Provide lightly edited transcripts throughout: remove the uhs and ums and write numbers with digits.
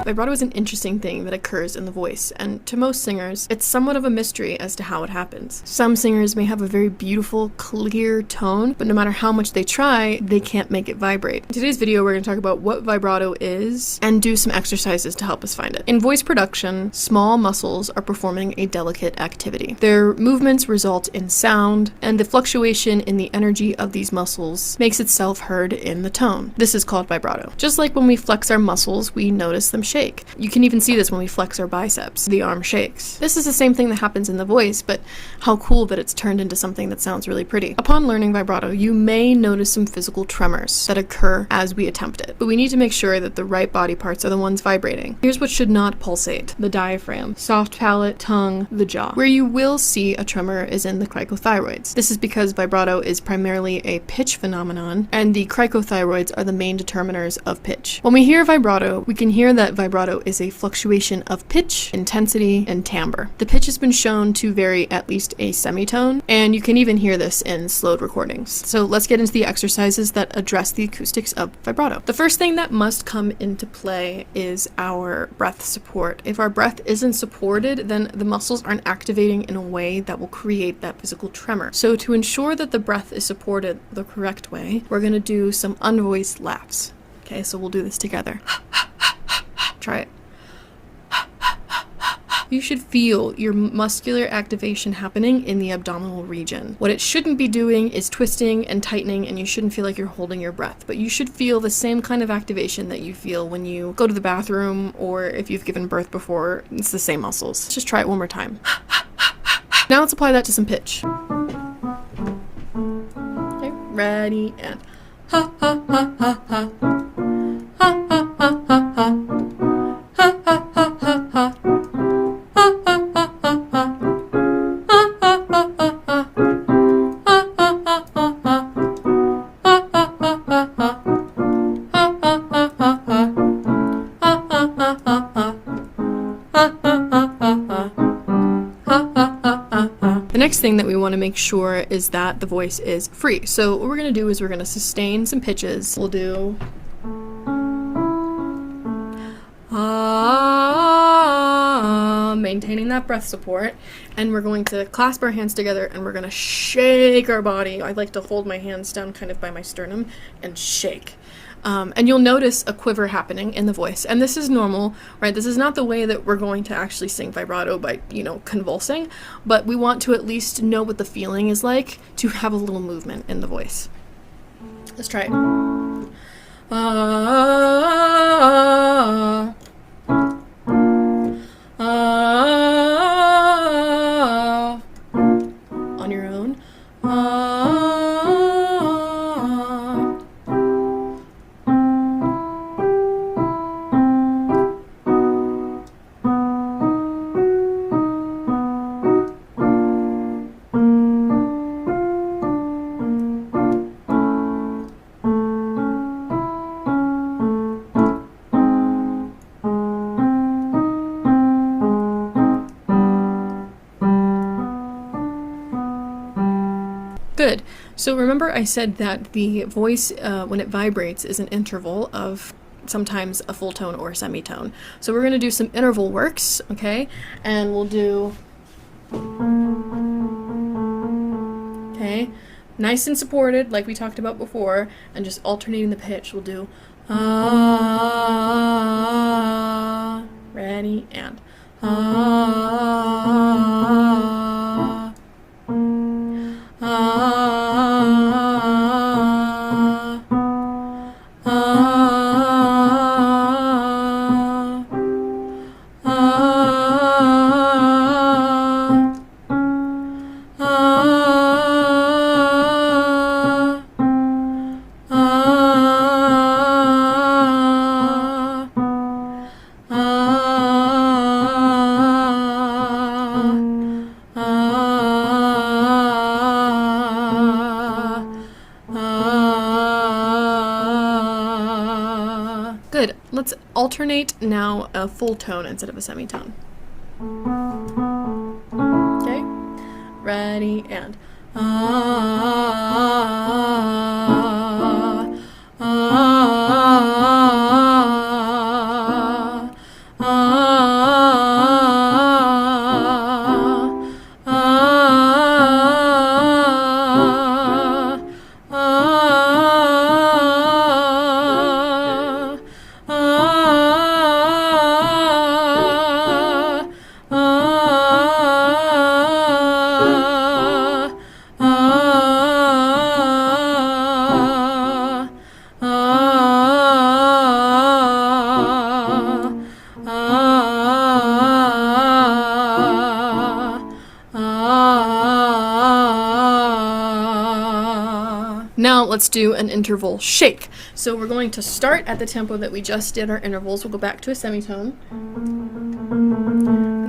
Vibrato is an interesting thing that occurs in the voice, and to most singers, it's somewhat of a mystery as to how it happens. Some singers may have a very beautiful, clear tone, but no matter how much they try, they can't make it vibrate. In today's video, we're going to talk about what vibrato is and do some exercises to help us find it. In voice production, small muscles are performing a delicate activity. Their movements result in sound, and the fluctuation in the energy of these muscles makes itself heard in the tone. This is called vibrato. Just like when we flex our muscles, we notice them shake. You can even see this when we flex our biceps. The arm shakes. This is the same thing that happens in the voice, but how cool that it's turned into something that sounds really pretty. Upon learning vibrato, you may notice some physical tremors that occur as we attempt it, but we need to make sure that the right body parts are the ones vibrating. Here's what should not pulsate: the diaphragm, soft palate, tongue, the jaw. Where you will see a tremor is in the cricothyroids. This is because vibrato is primarily a pitch phenomenon, and the cricothyroids are the main determiners of pitch. When we hear vibrato, we can hear that vibrato is a fluctuation of pitch, intensity, and timbre. The pitch has been shown to vary at least a semitone, and you can even hear this in slowed recordings. So let's get into the exercises that address the acoustics of vibrato. The first thing that must come into play is our breath support. If our breath isn't supported, then the muscles aren't activating in a way that will create that physical tremor. So to ensure that the breath is supported the correct way, we're going to do some unvoiced laughs. Okay, so we'll do this together. Try it. You should feel your muscular activation happening in the abdominal region. What it shouldn't be doing is twisting and tightening, and you shouldn't feel like you're holding your breath, but you should feel the same kind of activation that you feel when you go to the bathroom or if you've given birth before. It's the same muscles. Let's just try it one more time. Now let's apply that to some pitch. Okay, ready, and ha ha ha ha ha. Ha ha ha ha ha. Ha ha ha ha ha. The next thing that we want to make sure is that the voice is free. So what we're going to do is we're going to sustain some pitches. We'll do maintaining that breath support, and we're going to clasp our hands together and we're going to shake our body. I like to hold my hands down kind of by my sternum and shake. And you'll notice a quiver happening in the voice. And this is normal, right? This is not the way that we're going to actually sing vibrato by, convulsing, but we want to at least know what the feeling is like to have a little movement in the voice. Let's try it. On your own. Good. So remember I said that the voice, when it vibrates, is an interval of sometimes a full tone or a semitone. So we're going to do some interval works, okay? And we'll do, okay, nice and supported like we talked about before, and just alternating the pitch. We'll do ready, and Good. Let's alternate now a full tone instead of a semitone. Okay? Ready, and Now let's do an interval shake. So we're going to start at the tempo that we just did our intervals. We'll go back to a semitone.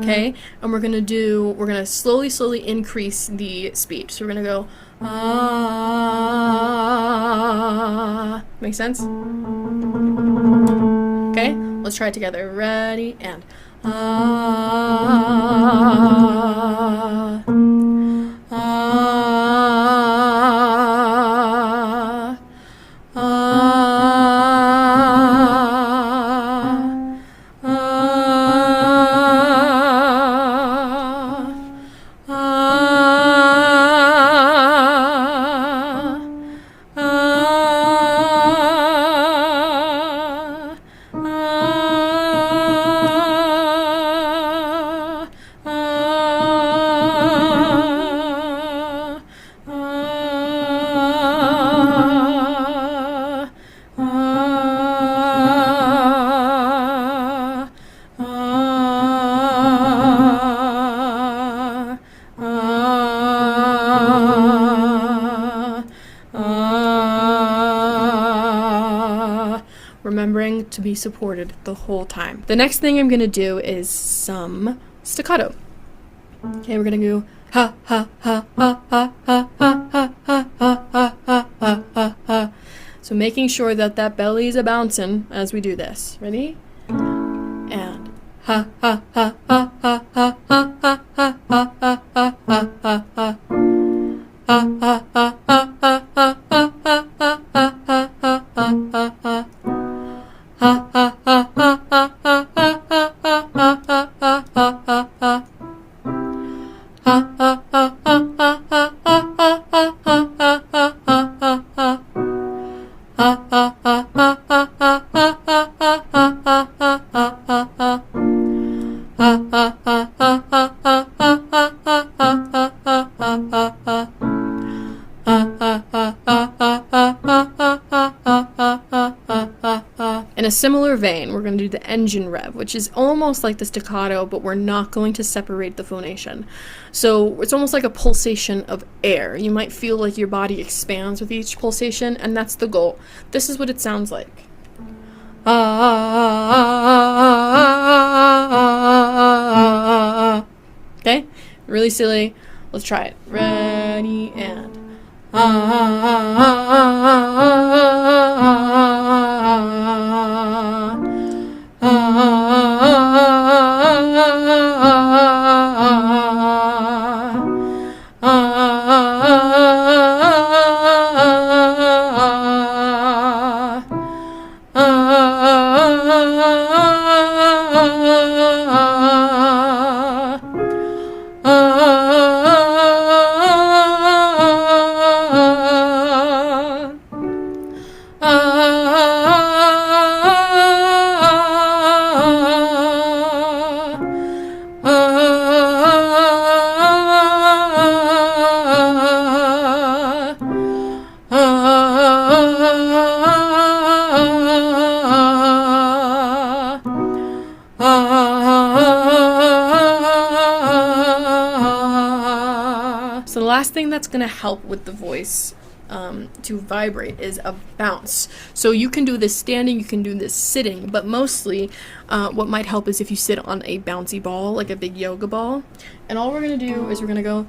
Okay, and we're gonna slowly increase the speed. So we're gonna go make sense? Okay, let's try it together. Ready, and remembering to be supported the whole time. The next thing I'm going to do is some staccato. Okay, we're going to go ha ha ha ha ha ha ha ha ha ha ha ha ha. So making sure that that belly is a-bouncing as we do this. Ready? And ha ha ha ha ha ha ha ha ha ha ha ha ha ha ha. Ha ha ha ha ha ha ha ha ha ha ha ha ha ha. Ha ha ha ha ha ha ha ha ha ha ha ha ha ha. Ha ha ha ha ha ha ha ha ha ha ha ha ha ha. Ha ha ha ha ha ha ha ha ha ha ha ha ha. Ha ha ha ha ha ha ha ha ha ha ha. In a similar vein, we're going to do the engine rev, which is almost like the staccato, but we're not going to separate the phonation. So it's almost like a pulsation of air. You might feel like your body expands with each pulsation, and that's the goal. This is what it sounds like. Okay? Really silly. Let's try it. Ready, and so the last thing that's going to help with the voice to vibrate is a bounce. So you can do this standing, you can do this sitting, but mostly what might help is if you sit on a bouncy ball, like a big yoga ball. And all we're going to do is we're going to go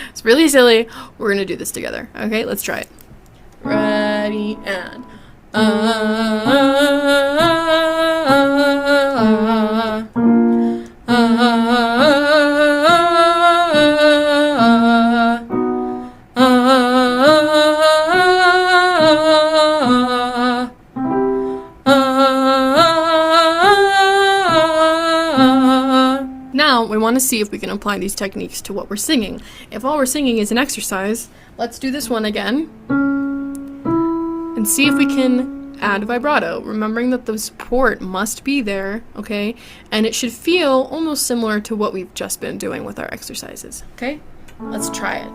it's really silly. We're going to do this together. Okay, let's try it. Ready, and now we want to see if we can apply these techniques to what we're singing. If all we're singing is an exercise, let's do this one again and see if we can add vibrato, remembering that the support must be there, okay? And it should feel almost similar to what we've just been doing with our exercises, okay? Let's try it.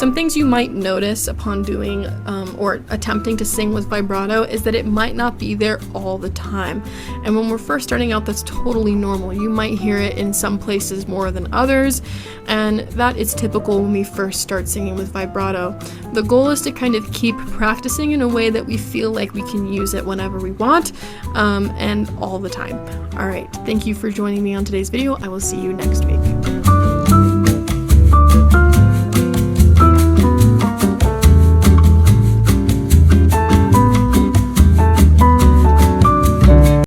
Some things you might notice upon doing or attempting to sing with vibrato is that it might not be there all the time. And when we're first starting out, that's totally normal. You might hear it in some places more than others, and that is typical when we first start singing with vibrato. The goal is to kind of keep practicing in a way that we feel like we can use it whenever we want, and all the time. All right, thank you for joining me on today's video. I will see you next week.